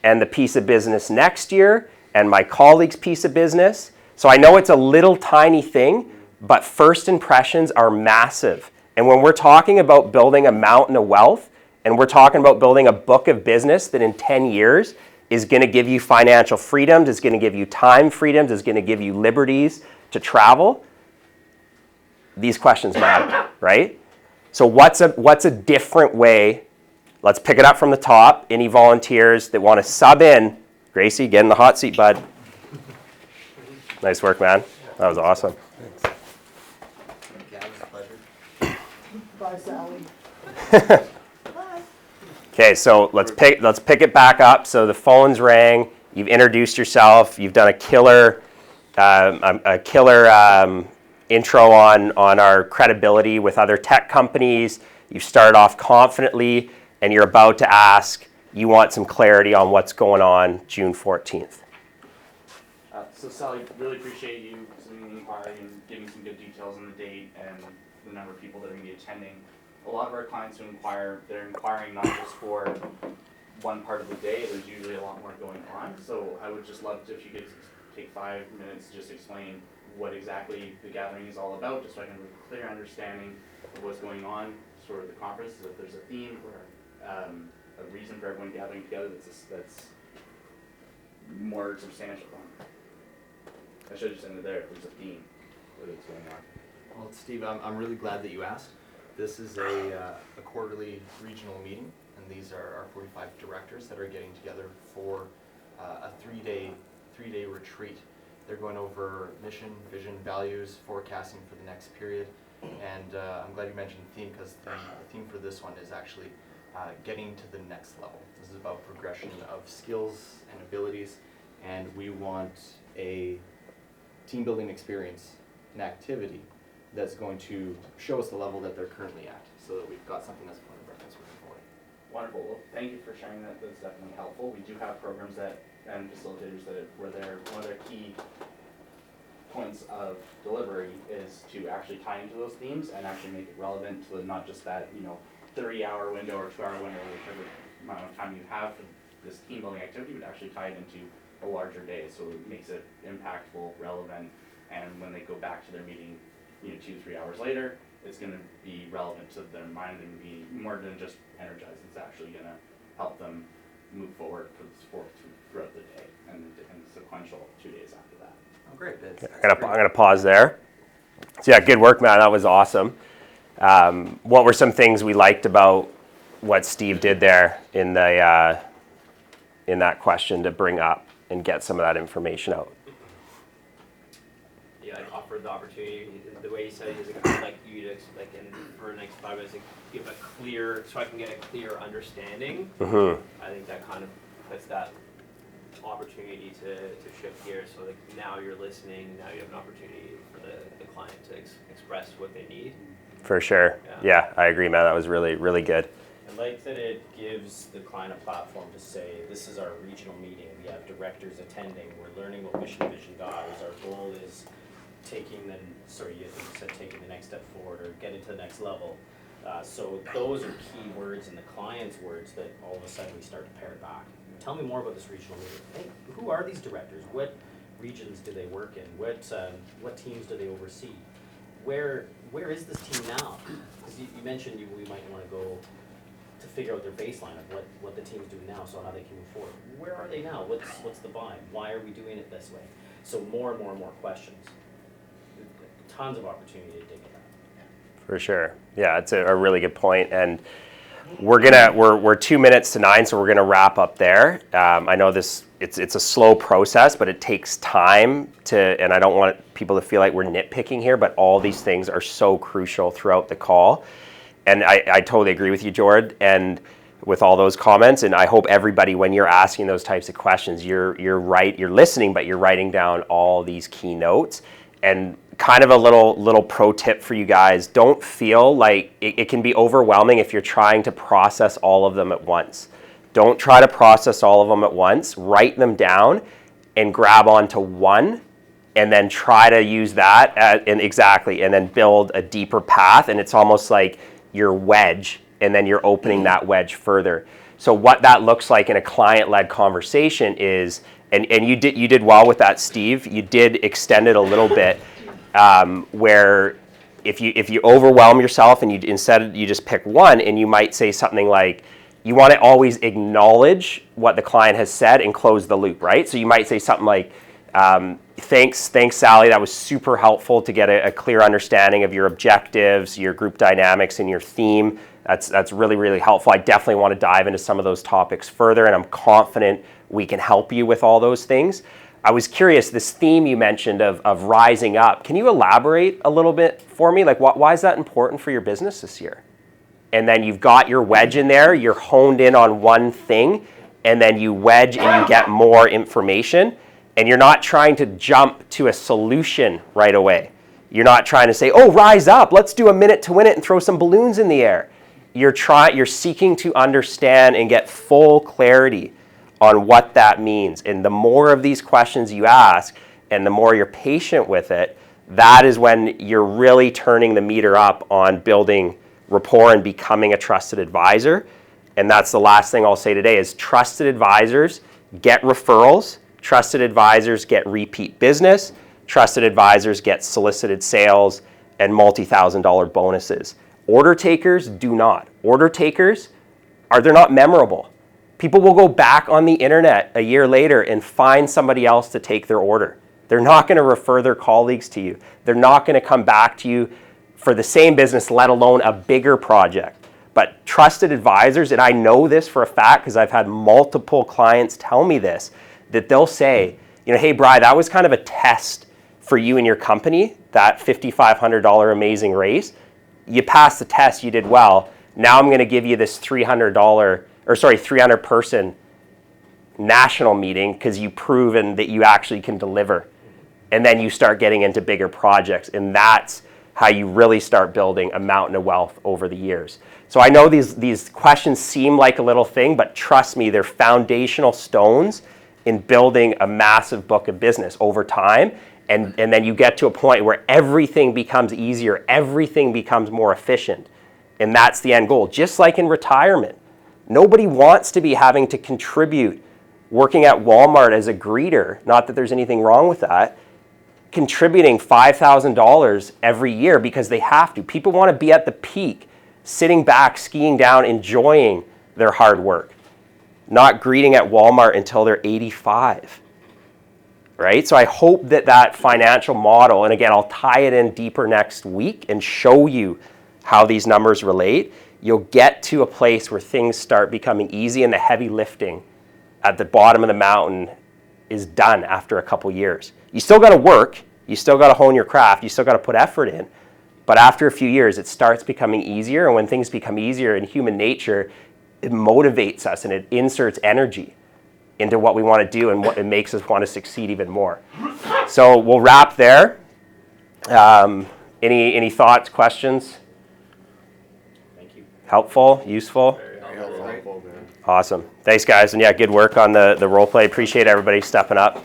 and the piece of business next year and my colleague's piece of business. So I know it's a little tiny thing, but first impressions are massive. And when we're talking about building a mountain of wealth, and we're talking about building a book of business that in 10 years is going to give you financial freedoms, is going to give you time freedoms, is going to give you liberties to travel, these questions matter, right? So what's a different way? Let's pick it up from the top. Any volunteers that want to sub in? Gracie, get in the hot seat, bud. Nice work, man. That was awesome. Thanks. Yeah, it was a pleasure. Bye, Sally. Okay, so let's pick it back up. So the phone's rang. You've introduced yourself. You've done a killer intro on our credibility with other tech companies. You started off confidently, and you're about to ask. You want some clarity on what's going on June 14th. So Sally, really appreciate you submitting the inquiry and giving some good details on the date and the number of people that are going to be attending. A lot of our clients who inquire, they're inquiring not just for one part of the day, there's usually a lot more going on. So I would just love if you could take 5 minutes to just explain what exactly the gathering is all about, just so I can have a clear understanding of what's going on, sort of the conference, if there's a theme or a reason for everyone gathering together that's more substantial. I should have just ended there if there's a theme that's going on. Well, Steve, I'm really glad that you asked. This is a quarterly regional meeting, and these are our 45 directors that are getting together for a three-day retreat. They're going over mission, vision, values, forecasting for the next period, and I'm glad you mentioned theme, because the theme for this one is actually getting to the next level. This is about progression of skills and abilities, and we want a team building experience, an activity that's going to show us the level that they're currently at, so that we've got something that's a point of reference moving forward. Wonderful. Well, thank you for sharing that. That's definitely helpful. We do have programs and facilitators one of their key points of delivery is to actually tie into those themes and actually make it relevant to not just that 30-hour window or 2-hour window, whichever amount of time you have for this team building activity, but actually tie it into a larger day, so it makes it impactful, relevant, and when they go back to their meeting 2-3 hours later, it's going to be relevant to their mind and be more than just energized. It's actually going to help them move forward throughout the day and sequential 2 days after that. Oh, great. I'm gonna pause there. So yeah, good work, man. That was awesome. What were some things we liked about what Steve did there in that question to bring up and get some of that information out? Yeah, I offered the opportunity. The way he said it is, I'd like you to for the next 5 minutes, give a clear, so I can get a clear understanding. Mm-hmm. I think that kind of puts that opportunity to shift gears. So now you're listening. Now you have an opportunity for the client to express what they need. For sure. Yeah, I agree, man. That was really, really good. I like that it gives the client a platform to say, this is our regional meeting. We have directors attending. We're learning what mission, vision, values. Our goal is taking the next step forward or getting to the next level. So those are key words in the client's words that all of a sudden we start to pare back. Tell me more about this regional meeting. Hey, who are these directors? What regions do they work in? What teams do they oversee? Where is this team now? Because you mentioned we might want to go to figure out their baseline of what the team's doing now, so how they can move forward. Where are they now? What's the vibe? Why are we doing it this way? So more and more questions. Tons of opportunity to dig at that. For sure. Yeah, it's a really good point. And we're 2 minutes to 9, so we're gonna wrap up there. I know it's a slow process, but it takes time and I don't want people to feel like we're nitpicking here, but all these things are so crucial throughout the call. And I totally agree with you, Jord, and with all those comments. And I hope everybody, when you're asking those types of questions, you're listening, but you're writing down all these key notes. And kind of a little pro tip for you guys, don't feel like it can be overwhelming if you're trying to process all of them at once. Don't try to process all of them at once. Write them down and grab onto one, and then try to use that and then build a deeper path. And it's almost like your wedge, and then you're opening that wedge further. So what that looks like in a client-led conversation is, and you did well with that, Steve. You did extend it a little bit, where if you overwhelm yourself and instead you just pick one, and you might say something like, you want to always acknowledge what the client has said and close the loop, right? So you might say something like, thanks, Sally. That was super helpful to get a clear understanding of your objectives, your group dynamics, and your theme. That's really, really helpful. I definitely want to dive into some of those topics further, and I'm confident we can help you with all those things. I was curious, this theme you mentioned of rising up, can you elaborate a little bit for me? Like, why is that important for your business this year? And then you've got your wedge in there, you're honed in on one thing, and then you wedge and you get more information, and you're not trying to jump to a solution right away. You're not trying to say, oh, rise up, let's do a minute to win it and throw some balloons in the air. You're seeking to understand and get full clarity on what that means. And the more of these questions you ask, and the more you're patient with it, that is when you're really turning the meter up on building rapport and becoming a trusted advisor. And that's the last thing I'll say today is trusted advisors get referrals, trusted advisors get repeat business, trusted advisors get solicited sales and multi-$1,000 bonuses. Order takers do not. Order takers they're not memorable. People will go back on the internet a year later and find somebody else to take their order. They're not going to refer their colleagues to you. They're not going to come back to you for the same business, let alone a bigger project. But trusted advisors, and I know this for a fact because I've had multiple clients tell me this, that they'll say, hey, Bri, that was kind of a test for you and your company, that $5,500 amazing race. You passed the test, you did well. Now I'm going to give you this 300 person national meeting because you've proven that you actually can deliver. And then you start getting into bigger projects, and that's how you really start building a mountain of wealth over the years. So I know these questions seem like a little thing, but trust me, they're foundational stones in building a massive book of business over time. And then you get to a point where everything becomes easier, everything becomes more efficient. And that's the end goal. Just like in retirement, nobody wants to be having to contribute working at Walmart as a greeter, not that there's anything wrong with that, contributing $5,000 every year because they have to. People want to be at the peak, sitting back, skiing down, enjoying their hard work, not greeting at Walmart until they're 85. Right? So I hope that financial model, and again, I'll tie it in deeper next week and show you how these numbers relate. You'll get to a place where things start becoming easy and the heavy lifting at the bottom of the mountain is done after a couple years. You still got to work, you still got to hone your craft, you still got to put effort in, but after a few years, it starts becoming easier, and when things become easier in human nature, it motivates us and it inserts energy into what we want to do and what it makes us want to succeed even more. So we'll wrap there. Any thoughts, questions? Thank you. Helpful, useful? Very helpful. Awesome. Thanks, guys. And yeah, good work on the role play. Appreciate everybody stepping up.